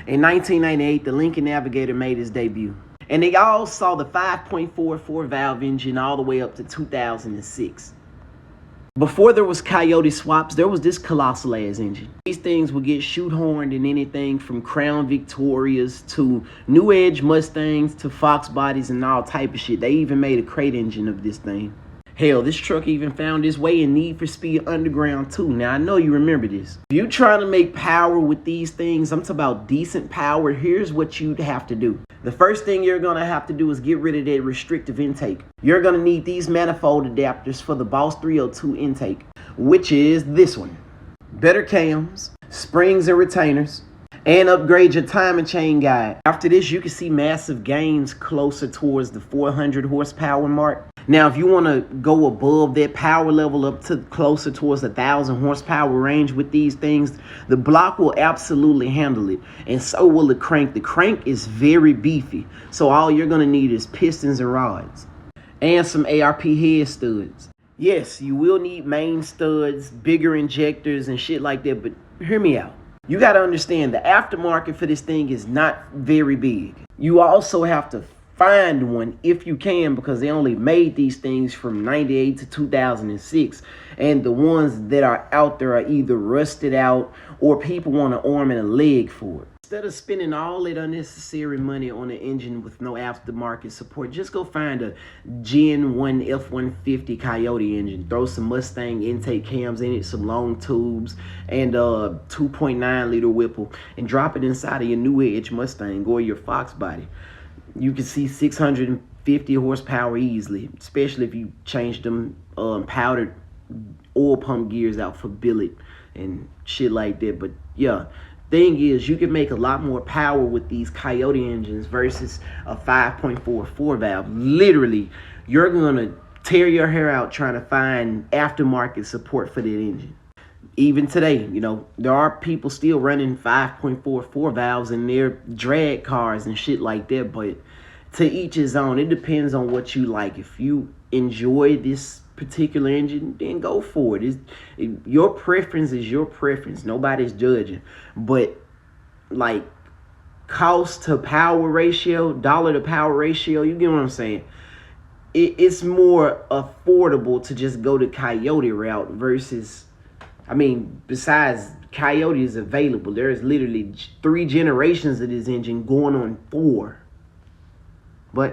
In 1998, the Lincoln Navigator made its debut. And they all saw the 5.44 valve engine all the way up to 2006. Before there was Coyote swaps, there was this colossal ass engine. These things would get shoot-horned in anything from Crown Victorias to New Edge Mustangs to Fox bodies and all type of shit. They even made a crate engine of this thing. Hell, this truck even found its way in Need for Speed Underground too. Now, I know you remember this. If you're trying to make power with these things, I'm talking about decent power, here's what you'd have to do. The first thing you're going to have to do is get rid of that restrictive intake. You're going to need these manifold adapters for the Boss 302 intake, which is this one. Better cams, springs and retainers, and upgrade your timing chain guide. After this, you can see massive gains closer towards the 400 horsepower mark. Now, if you want to go above that power level up to closer towards the 1,000 horsepower range with these things, the block will absolutely handle it. And so will the crank. The crank is very beefy. So all you're going to need is pistons and rods. And some ARP head studs. Yes, you will need main studs, bigger injectors and shit like that. But hear me out. You got to understand the aftermarket for this thing is not very big. You also have to find one if you can, because they only made these things from 98 to 2006, and the ones that are out there are either rusted out or people want an arm and a leg for it. Instead of spending all that unnecessary money on an engine with no aftermarket support, just go find a Gen 1 F-150 Coyote engine. Throw some Mustang intake cams in it, some long tubes, and 2.9 liter Whipple, and drop it inside of your New Edge Mustang or your Fox body. You can see 650 horsepower easily, especially if you change them powdered oil pump gears out for billet and shit like that. But yeah, thing is, you can make a lot more power with these Coyote engines versus a 5.44 valve. Literally, you're gonna tear your hair out trying to find aftermarket support for that engine. Even today, you know, there are people still running 5.44 valves in their drag cars and shit like that, but to each his own. It depends on what you like. If you enjoy this particular engine, then go for it. Your preference is your preference. Nobody's judging. But like cost to power ratio, dollar to power ratio, you get what I'm saying? It's more affordable to just go the Coyote route versus, I mean, besides Coyote is available, there is literally 3 generations of this engine going on 4. But